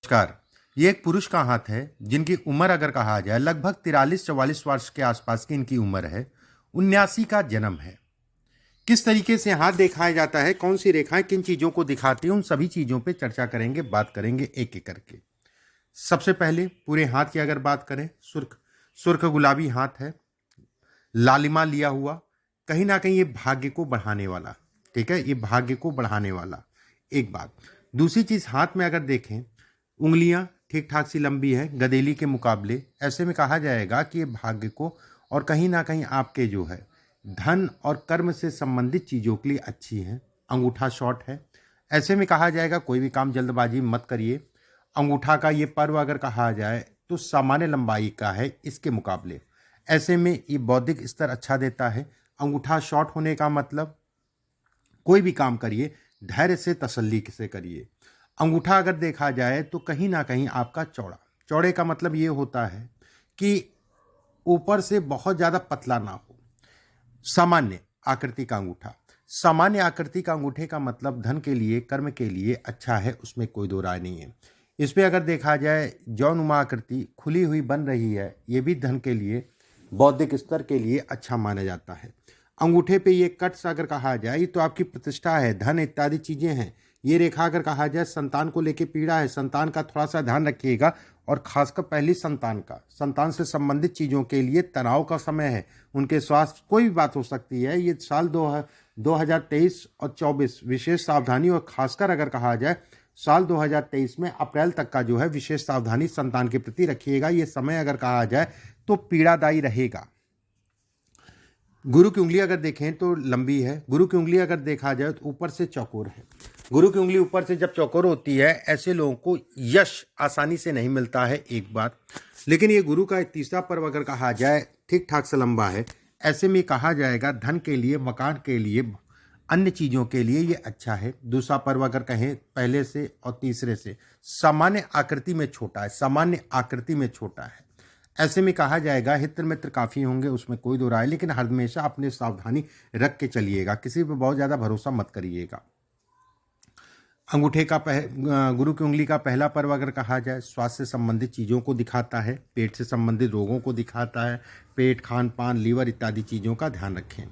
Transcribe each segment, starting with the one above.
नमस्कार। ये एक पुरुष का हाथ है जिनकी उम्र अगर कहा जाए लगभग 43-44 वर्ष के आसपास की इनकी उम्र है। 79 का जन्म है। किस तरीके से हाथ दिखाया जाता है, कौन सी रेखाएं किन चीजों को दिखाती हैं, उन सभी चीजों पे चर्चा करेंगे, बात करेंगे एक एक करके। सबसे पहले पूरे हाथ की अगर बात करें, सुर्ख सुर्ख गुलाबी हाथ है, लालिमा लिया हुआ, कहीं ना कहीं ये भाग्य को बढ़ाने वाला। ठीक है, ये भाग्य को बढ़ाने वाला एक बात। दूसरी चीज, हाथ में अगर देखें उंगलियां ठीक ठाक सी लंबी है गदेली के मुकाबले। ऐसे में कहा जाएगा कि ये भाग्य को और कहीं ना कहीं आपके जो है धन और कर्म से संबंधित चीज़ों के लिए अच्छी है। अंगूठा शॉर्ट है। ऐसे में कहा जाएगा कोई भी काम जल्दबाजी मत करिए। अंगूठा का ये पर्व अगर कहा जाए तो सामान्य लंबाई का है इसके मुकाबले। ऐसे में ये बौद्धिक स्तर अच्छा देता है। अंगूठा शॉर्ट होने का मतलब कोई भी काम करिए धैर्य से तसल्ली से करिए। अंगूठा अगर देखा जाए तो कहीं ना कहीं आपका चौड़ा, चौड़े का मतलब ये होता है कि ऊपर से बहुत ज़्यादा पतला ना हो। सामान्य आकृति का अंगूठा, सामान्य आकृति का अंगूठे का मतलब धन के लिए कर्म के लिए अच्छा है, उसमें कोई दो राय नहीं है। इस पर अगर देखा जाए जौनुमा आकृति खुली हुई बन रही है, ये भी धन के लिए बौद्धिक स्तर के लिए अच्छा माना जाता है। अंगूठे पे ये कट्स अगर कहा जाए तो आपकी प्रतिष्ठा है, धन इत्यादि चीज़ें हैं। ये रेखा अगर कहा जाए संतान को लेके पीड़ा है, संतान का थोड़ा सा ध्यान रखिएगा, और खासकर पहली संतान का, संतान से संबंधित चीज़ों के लिए तनाव का समय है। उनके स्वास्थ्य कोई भी बात हो सकती है। ये साल 2023 और 24 विशेष सावधानी, और खासकर अगर कहा जाए साल 2023 में अप्रैल तक का जो है विशेष सावधानी संतान के प्रति रखिएगा। ये समय अगर कहा जाए तो पीड़ादायी रहेगा। गुरु की उंगली अगर देखें तो लंबी है। गुरु की उंगली अगर देखा जाए तो ऊपर से चौकोर है। गुरु की उंगली ऊपर से जब चौकोर होती है, ऐसे लोगों को यश आसानी से नहीं मिलता है, एक बात। लेकिन ये गुरु का तीसरा पर्व अगर कहा जाए ठीक ठाक से लंबा है। ऐसे में कहा जाएगा धन के लिए, मकान के लिए, अन्य चीज़ों के लिए ये अच्छा है। दूसरा पर्व अगर कहें पहले से और तीसरे से सामान्य आकृति में छोटा है, सामान्य आकृति में छोटा है। ऐसे में कहा जाएगा हित मित्र काफ़ी होंगे, उसमें कोई दो राय, लेकिन हमेशा अपनी सावधानी रख के चलिएगा, किसी पर बहुत ज़्यादा भरोसा मत करिएगा। अंगूठे का गुरु की उंगली का पहला पर्व अगर कहा जाए स्वास्थ्य से संबंधित चीज़ों को दिखाता है, पेट से संबंधित रोगों को दिखाता है। पेट, खान पान, लीवर इत्यादि चीज़ों का ध्यान रखें।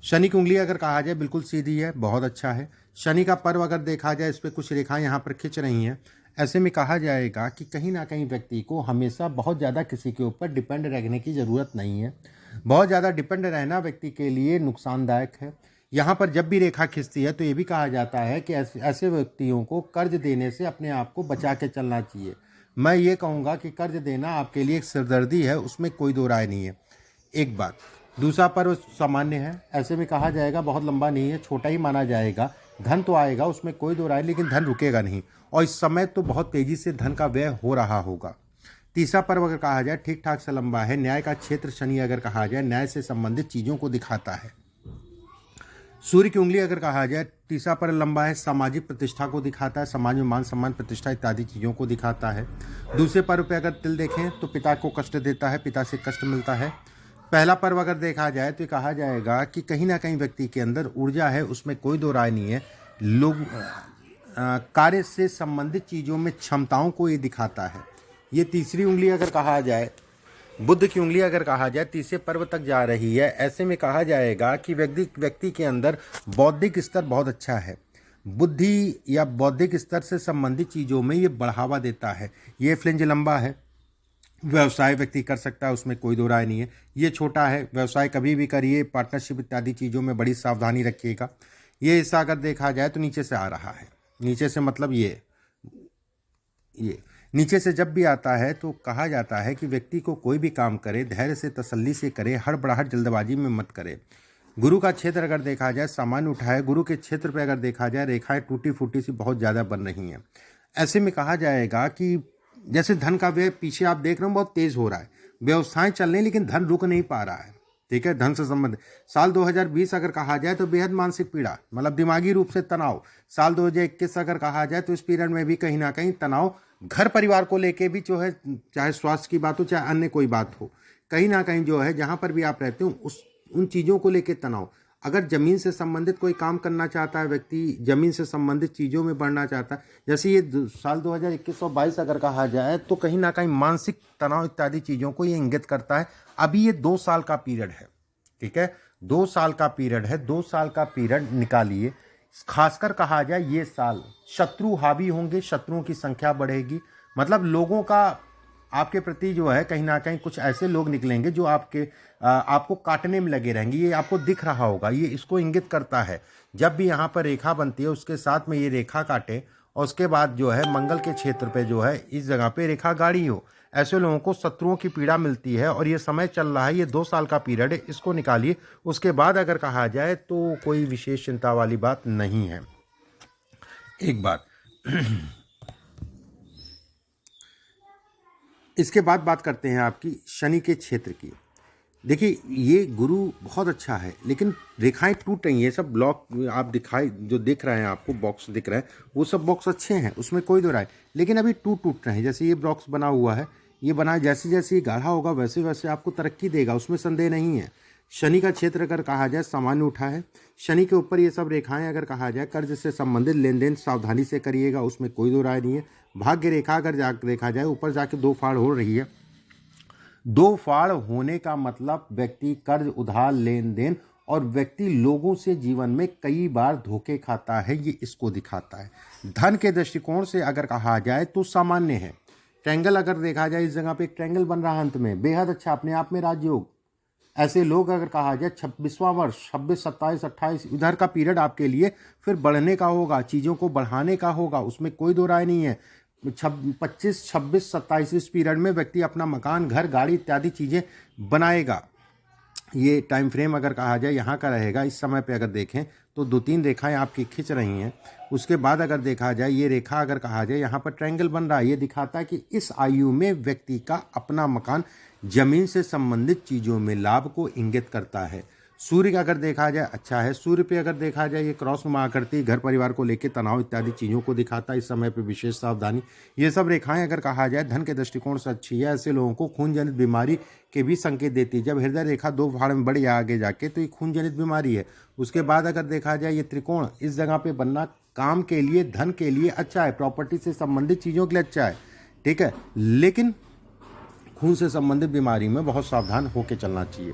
शनि की उंगली अगर कहा जाए बिल्कुल सीधी है, बहुत अच्छा है। शनि का पर्व अगर देखा जाए, इस पर कुछ रेखाएं यहाँ पर खिंच रही हैं। ऐसे में कहा जाएगा कि कहीं ना कहीं व्यक्ति को हमेशा बहुत ज़्यादा किसी के ऊपर डिपेंड रहने की ज़रूरत नहीं है। बहुत ज़्यादा डिपेंड रहना व्यक्ति के लिए नुकसानदायक है। यहाँ पर जब भी रेखा खिंचती है तो ये भी कहा जाता है कि ऐसे व्यक्तियों को कर्ज देने से अपने आप को बचा के चलना चाहिए। मैं ये कहूँगा कि कर्ज देना आपके लिए एक सिरदर्दी है, उसमें कोई दो राय नहीं है, एक बात। दूसरा पर्व सामान्य है। ऐसे में कहा जाएगा बहुत लंबा नहीं है, छोटा ही माना जाएगा। धन तो आएगा, उसमें कोई दो राय, लेकिन धन रुकेगा नहीं, और इस समय तो बहुत तेज़ी से धन का व्यय हो रहा होगा। तीसरा पर्व अगर कहा जाए ठीक ठाक से लंबा है। न्याय का क्षेत्र शनि अगर कहा जाए न्याय से संबंधित चीज़ों को दिखाता है। सूर्य की उंगली अगर कहा जाए तीसरा पर्व लंबा है, सामाजिक प्रतिष्ठा को दिखाता है, समाज में मान सम्मान प्रतिष्ठा इत्यादि चीज़ों को दिखाता है। दूसरे पर्व पे अगर तिल देखें तो पिता को कष्ट देता है, पिता से कष्ट मिलता है। पहला पर्व अगर देखा जाए तो कहा जाएगा कि कहीं ना कहीं व्यक्ति के अंदर ऊर्जा है, उसमें कोई दो राय नहीं है। लोग कार्य से संबंधित चीज़ों में क्षमताओं को ये दिखाता है। ये तीसरी उंगली अगर कहा जाए, बुद्ध की उंगली अगर कहा जाए तीसरे पर्व तक जा रही है। ऐसे में कहा जाएगा कि व्यक्ति के अंदर बौद्धिक स्तर बहुत अच्छा है। बुद्धि या बौद्धिक स्तर से संबंधित चीज़ों में ये बढ़ावा देता है। ये फ्लिंज लंबा है। व्यवसाय व्यक्ति कर सकता है, उसमें कोई दो राय नहीं है। ये छोटा है, व्यवसाय कभी भी करिए, पार्टनरशिप इत्यादि चीज़ों में बड़ी सावधानी रखिएगा। ये हिस्सा अगर देखा जाए तो नीचे से आ रहा है। नीचे से मतलब ये नीचे से जब भी आता है तो कहा जाता है कि व्यक्ति को कोई भी काम करे धैर्य से तसल्ली से करे, हड़बड़ाहट जल्दबाजी में मत करे। गुरु का क्षेत्र अगर देखा जाए सामान्य उठा है। गुरु के क्षेत्र पर अगर देखा जाए रेखाएं टूटी फूटी सी बहुत ज़्यादा बन रही हैं। ऐसे में कहा जाएगा कि जैसे धन का व्यय पीछे आप देख रहे हो बहुत तेज़ हो रहा है, व्यवस्थाएं चल रही हैं लेकिन धन रुक नहीं पा रहा है। ठीक है, धन से संबंधित साल 2020 अगर कहा जाए तो बेहद मानसिक पीड़ा, मतलब दिमागी रूप से तनाव। साल 2021 अगर कहा जाए तो इस पीरियड में भी कहीं ना कहीं तनाव घर परिवार को लेके भी जो है, चाहे स्वास्थ्य की बात हो चाहे अन्य कोई बात हो, कहीं ना कहीं जो है जहाँ पर भी आप रहते हो उन चीज़ों को लेके तनाव। अगर जमीन से संबंधित कोई काम करना चाहता है व्यक्ति, जमीन से संबंधित चीज़ों में बढ़ना चाहता है, जैसे ये साल 2021 और 22 अगर कहा जाए तो कहीं ना कहीं मानसिक तनाव इत्यादि चीज़ों को ये इंगित करता है। अभी ये 2 साल का पीरियड है, ठीक है, 2 साल का पीरियड है, 2 साल का पीरियड निकालिए। खासकर कहा जाए ये साल शत्रु हावी होंगे, शत्रुओं की संख्या बढ़ेगी, मतलब लोगों का आपके प्रति जो है कहीं ना कहीं कुछ ऐसे लोग निकलेंगे जो आपको काटने में लगे रहेंगे। ये आपको दिख रहा होगा, ये इसको इंगित करता है। जब भी यहाँ पर रेखा बनती है उसके साथ में ये रेखा काटे और उसके बाद जो है मंगल के क्षेत्र पे जो है इस जगह पे रेखा गाड़ी हो, ऐसे लोगों को शत्रुओं की पीड़ा मिलती है। और ये समय चल रहा है, ये 2 साल का पीरियड है, इसको निकालिए। उसके बाद अगर कहा जाए तो कोई विशेष चिंता वाली बात नहीं है। एक बात इसके बाद बात करते हैं आपकी शनि के क्षेत्र की। देखिए ये गुरु बहुत अच्छा है, लेकिन रेखाएं टूट रही हैं। सब ब्लॉक आप दिखाई जो दिख रहे हैं, आपको बॉक्स दिख रहा है, वो सब बॉक्स अच्छे हैं, उसमें कोई दो राय, लेकिन अभी टूट रहे हैं। जैसे ये बॉक्स बना हुआ है, ये बना, जैसे जैसे ये गाढ़ा होगा वैसे वैसे आपको तरक्की देगा, उसमें संदेह नहीं है। शनि का क्षेत्र अगर कहा जाए सामान्य उठा है। शनि के ऊपर ये सब रेखाएं अगर कहा जाए कर्ज से संबंधित लेन देन सावधानी से करिएगा, उसमें कोई दो राय नहीं है। भाग्य रेखा अगर देखा जाए ऊपर जाके 2 फाड़ हो रही है। 2 फाड़ होने का मतलब व्यक्ति कर्ज उधार लेन देन और व्यक्ति लोगों से जीवन में कई बार धोखे खाता है, ये इसको दिखाता है। धन के दृष्टिकोण से अगर कहा जाए तो सामान्य है। ट्रायंगल अगर देखा जाए, इस जगह पे एक ट्रायंगल बन रहा है अंत में, बेहद अच्छा, अपने आप में राजयोग। ऐसे लोग अगर कहा जाए 26वां वर्ष 26, 27, 28 इधर का पीरियड आपके लिए फिर बढ़ने का होगा, चीज़ों को बढ़ाने का होगा, उसमें कोई दो राय नहीं है। 25, 26, 27 इस पीरियड में व्यक्ति अपना मकान, घर, गाड़ी इत्यादि चीज़ें बनाएगा। ये टाइम फ्रेम अगर कहा जाए यहाँ का रहेगा। इस समय पे अगर देखें तो 2-3 रेखाएं आपकी खिंच रही हैं। उसके बाद अगर देखा जाए ये रेखा अगर कहा जाए यहाँ पर ट्रायंगल बन रहा है, ये दिखाता है कि इस आयु में व्यक्ति का अपना मकान, जमीन से संबंधित चीज़ों में लाभ को इंगित करता है। सूर्य का अगर देखा जाए अच्छा है। सूर्य पे अगर देखा जाए ये क्रॉस नुमा आकृति घर परिवार को लेकर तनाव इत्यादि चीज़ों को दिखाता है। इस समय पे विशेष सावधानी। ये सब रेखाएं अगर कहा जाए धन के दृष्टिकोण से अच्छी है। ऐसे लोगों को खून जनित बीमारी के भी संकेत देती है। जब हृदय रेखा 2 फाड़ में बढ़ आगे जाके तो ये खून जनित बीमारी है। उसके बाद अगर देखा जाए ये त्रिकोण इस जगह पे बनना काम के लिए, धन के लिए अच्छा है, प्रॉपर्टी से संबंधित चीज़ों के लिए अच्छा है, ठीक है, लेकिन खून से संबंधित बीमारी में बहुत सावधान होकर चलना चाहिए।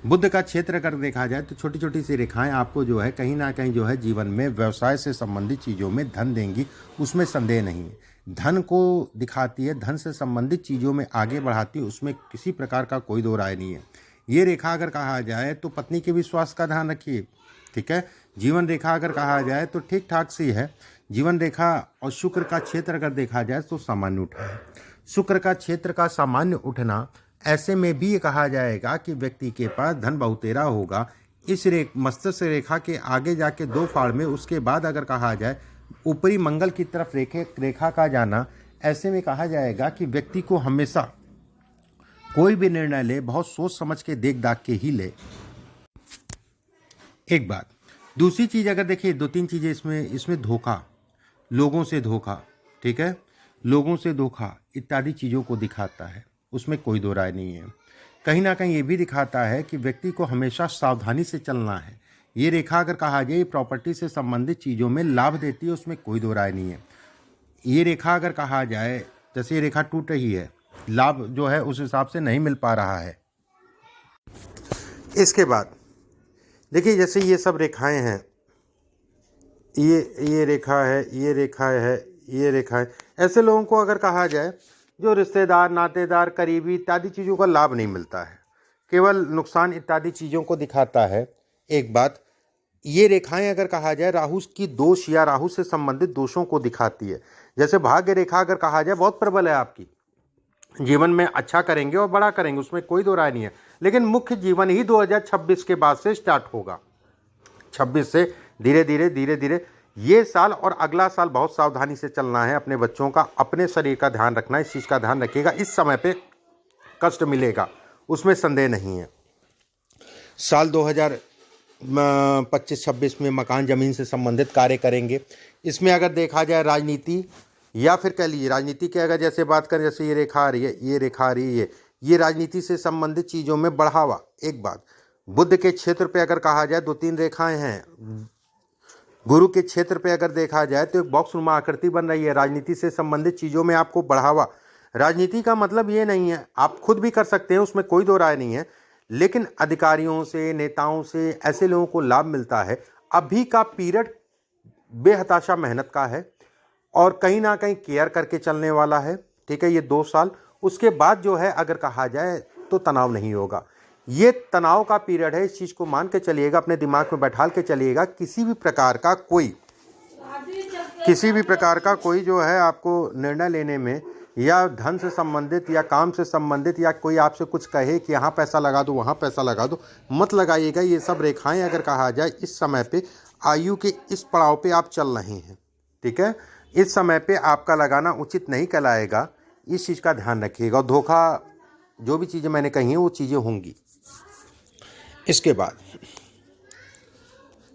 बुध का क्षेत्र अगर देखा जाए तो छोटी छोटी सी रेखाएं आपको जो है कहीं ना कहीं जो है जीवन में व्यवसाय से संबंधित चीज़ों में धन देंगी, उसमें संदेह नहीं है। धन को दिखाती है, धन से संबंधित चीज़ों में आगे बढ़ाती है, उसमें किसी प्रकार का कोई दो राय नहीं है। ये रेखा अगर कहा जाए तो पत्नी के विश्वास का ध्यान रखिए, ठीक है। जीवन रेखा अगर कहा जाए तो ठीक ठाक सी है जीवन रेखा। और शुक्र का क्षेत्र अगर देखा जाए तो सामान्य उठा है। शुक्र का क्षेत्र का सामान्य उठना, ऐसे में भी ये कहा जाएगा कि व्यक्ति के पास धन बहुतेरा होगा। इस मस्तिष्क रेखा के आगे जाके 2 फाड़ में, उसके बाद अगर कहा जाए ऊपरी मंगल की तरफ रेखा का जाना, ऐसे में कहा जाएगा कि व्यक्ति को हमेशा कोई भी निर्णय ले बहुत सोच समझ के देख दाख के ही ले। एक बात। दूसरी चीज़ अगर देखिए 2-3 चीज़ें इसमें धोखा, लोगों से धोखा, ठीक है, लोगों से धोखा इत्यादि चीज़ों को दिखाता है, उसमें कोई दो राय नहीं है। कहीं ना कहीं ये भी दिखाता है कि व्यक्ति को हमेशा सावधानी से चलना है। ये रेखा अगर कहा जाए प्रॉपर्टी से संबंधित चीज़ों में लाभ देती है, उसमें कोई दो राय नहीं है। ये रेखा अगर कहा जाए, जैसे ये रेखा टूट रही है, लाभ जो है उस हिसाब से नहीं मिल पा रहा है। इसके बाद देखिए जैसे ये सब रेखाएं हैं, ये रेखा है, ये रेखा है, ये रेखा है। ऐसे लोगों को अगर कहा जाए जो रिश्तेदार, नातेदार, करीबी इत्यादि चीज़ों का लाभ नहीं मिलता है, केवल नुकसान इत्यादि चीज़ों को दिखाता है। एक बात, ये रेखाएं अगर कहा जाए राहु की दोष या राहु से संबंधित दोषों को दिखाती है। जैसे भाग्य रेखा अगर कहा जाए बहुत प्रबल है, आपकी जीवन में अच्छा करेंगे और बड़ा करेंगे, उसमें कोई दो राय नहीं है, लेकिन मुख्य जीवन ही 2026 के बाद से स्टार्ट होगा। 26 से धीरे धीरे ये साल और अगला साल बहुत सावधानी से चलना है। अपने बच्चों का, अपने शरीर का ध्यान रखना है, इस चीज़ का ध्यान रखिएगा। इस समय पे कष्ट मिलेगा, उसमें संदेह नहीं है। साल 2025-26 में मकान, जमीन से संबंधित कार्य करेंगे। इसमें अगर देखा जाए राजनीति या फिर कह लीजिए राजनीति की अगर जैसे बात करें, जैसे ये रेखा आ रही है, ये रेखा आ रही है, ये राजनीति से संबंधित चीज़ों में बढ़ावा। एक बात, बुध के क्षेत्र पे अगर कहा जाए 2-3 रेखाएं हैं। गुरु के क्षेत्र पे अगर देखा जाए तो एक बॉक्स नुमा आकृति बन रही है। राजनीति से संबंधित चीज़ों में आपको बढ़ावा, राजनीति का मतलब ये नहीं है, आप खुद भी कर सकते हैं, उसमें कोई दो राय नहीं है, लेकिन अधिकारियों से, नेताओं से, ऐसे लोगों को लाभ मिलता है। अभी का पीरियड बेहताशा मेहनत का है और कहीं ना कहीं केयर करके चलने वाला है। ठीक है, ये 2 साल, उसके बाद जो है अगर कहा जाए तो तनाव नहीं होगा। ये तनाव का पीरियड है, इस चीज़ को मान के चलिएगा, अपने दिमाग में बैठाल के चलिएगा। किसी भी प्रकार का कोई जो है आपको निर्णय लेने में या धन से संबंधित या काम से संबंधित या कोई आपसे कुछ कहे कि यहाँ पैसा लगा दो, वहाँ पैसा लगा दो, मत लगाइएगा। ये सब रेखाएं अगर कहा जाए इस समय पे आयु के इस पड़ाव पे आप चल रहे हैं, ठीक है, इस समय पे आपका लगाना उचित नहीं कहलाएगा। इस चीज़ का ध्यान रखिएगा। और धोखा, जो भी चीज़ें मैंने कही हैं वो चीज़ें होंगी। इसके बाद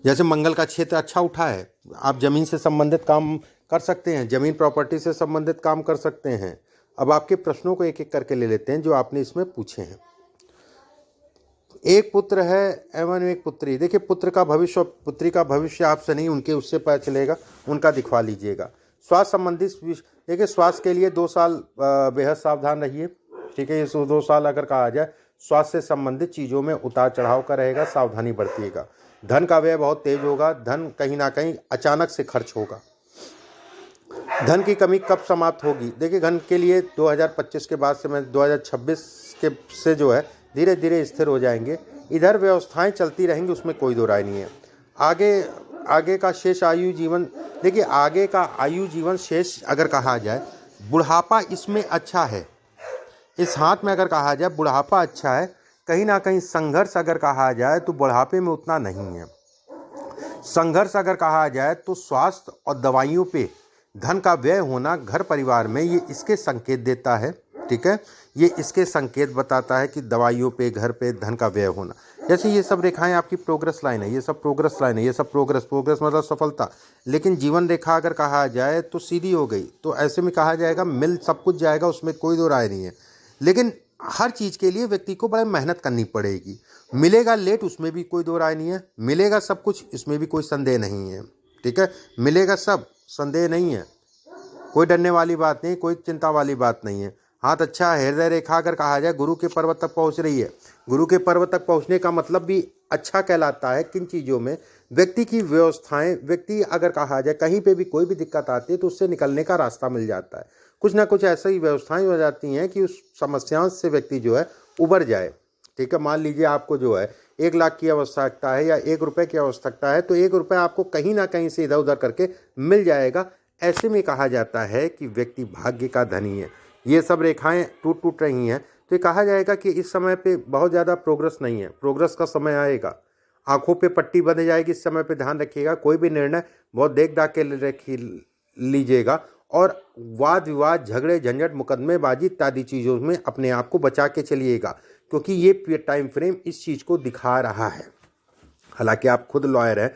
जैसे मंगल का क्षेत्र अच्छा उठा है, आप जमीन से संबंधित काम कर सकते हैं, जमीन प्रॉपर्टी से संबंधित काम कर सकते हैं। अब आपके प्रश्नों को एक एक करके ले लेते हैं जो आपने इसमें पूछे हैं। एक पुत्र है एवं एक पुत्री। देखिए, पुत्र का भविष्य और पुत्री का भविष्य आपसे नहीं, उनके उससे पता चलेगा, उनका दिखवा लीजिएगा। स्वास्थ्य संबंधित देखिए, स्वास्थ्य के लिए 2 साल बेहद सावधान रहिए। ठीक है, ये 2 साल अगर कहा जाए स्वास्थ्य से संबंधित चीज़ों में उतार चढ़ाव का रहेगा, सावधानी बरतिएगा। धन का व्यय बहुत तेज होगा, धन कहीं ना कहीं अचानक से खर्च होगा। धन की कमी कब समाप्त होगी? देखिए, धन के लिए 2025 के बाद से, मैं 2026 के से जो है धीरे धीरे स्थिर हो जाएंगे। इधर व्यवस्थाएं चलती रहेंगी, उसमें कोई दो राय नहीं है। आगे का शेष आयु जीवन, देखिए आगे का आयु जीवन शेष अगर कहा जाए, बुढ़ापा इसमें अच्छा है। इस हाथ में अगर कहा जाए बुढ़ापा अच्छा है। कहीं ना कहीं संघर्ष अगर कहा जाए तो बुढ़ापे में उतना नहीं है। संघर्ष अगर कहा जाए तो स्वास्थ्य और दवाइयों पे धन का व्यय होना घर परिवार में, ये इसके संकेत देता है। ठीक है, ये इसके संकेत बताता है कि दवाइयों पे, घर पे धन का व्यय होना। जैसे ये सब रेखाएं आपकी प्रोग्रेस लाइन है, ये सब प्रोग्रेस लाइन है, ये सब प्रोग्रेस मतलब सफलता। लेकिन जीवन रेखा अगर कहा जाए तो सीधी हो गई, तो ऐसे में कहा जाएगा मिल सब कुछ जाएगा, उसमें कोई दो राय नहीं है। लेकिन हर चीज़ के लिए व्यक्ति को बड़ी मेहनत करनी पड़ेगी। मिलेगा लेट, उसमें भी कोई दो राय नहीं है। मिलेगा सब कुछ, इसमें भी कोई संदेह नहीं है। ठीक है, मिलेगा सब, संदेह नहीं है, कोई डरने वाली बात नहीं, कोई चिंता वाली बात नहीं है। हाथ अच्छा है। हृदय रेखा अगर कहा जाए गुरु के पर्वत तक पहुंच रही है। गुरु के पर्वत तक पहुंचने का मतलब भी अच्छा कहलाता है। किन चीज़ों में? व्यक्ति की व्यवस्थाएं, व्यक्ति अगर कहा जाए कहीं पे भी कोई भी दिक्कत आती है तो उससे निकलने का रास्ता मिल जाता है। कुछ ना कुछ ऐसी व्यवस्थाएं हो जाती हैं कि उस समस्याओं से व्यक्ति जो है उबर जाए। ठीक है, मान लीजिए आपको जो है 1 लाख की आवश्यकता है या 1 रुपये की आवश्यकता है, तो 1 रुपये आपको कहीं ना कहीं से इधर उधर करके मिल जाएगा। ऐसे में कहा जाता है कि व्यक्ति भाग्य का धनी है। ये सब रेखाएं टूट रही हैं तो ये कहा जाएगा कि इस समय पे बहुत ज़्यादा प्रोग्रेस नहीं है, प्रोग्रेस का समय आएगा। आंखों पे पट्टी बंध जाएगी, इस समय पे ध्यान रखिएगा। कोई भी निर्णय बहुत देख दाख के लीजिएगा और वाद विवाद, झगड़े, झंझट, मुकदमेबाजी इत्यादि चीज़ों में अपने आप को बचा के चलिएगा, क्योंकि ये टाइम फ्रेम इस चीज़ को दिखा रहा है। हालांकि आप खुद लॉयर हैं,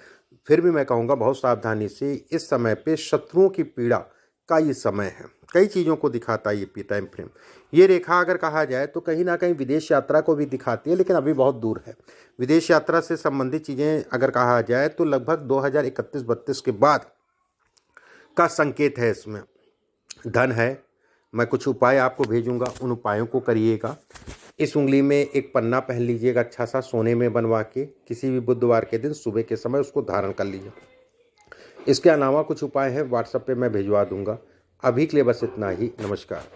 फिर भी मैं कहूँगा बहुत सावधानी से। इस समय पे शत्रुओं की पीड़ा का ये समय है, कई चीज़ों को दिखाता है ये टाइम फ्रेम। ये रेखा अगर कहा जाए तो कहीं ना कहीं विदेश यात्रा को भी दिखाती है, लेकिन अभी बहुत दूर है। विदेश यात्रा से संबंधित चीज़ें अगर कहा जाए तो लगभग 2031-32 के बाद का संकेत है। इसमें धन है। मैं कुछ उपाय आपको भेजूंगा, उन उपायों को करिएगा। इस उंगली में एक पन्ना पहन लीजिएगा अच्छा सा, सोने में बनवा के। किसी भी बुधवार के दिन सुबह के समय उसको धारण कर लीजिए। इसके अलावा कुछ उपाय हैं, व्हाट्सएप पे मैं भिजवा दूंगा। अभी के लिए बस इतना ही। नमस्कार।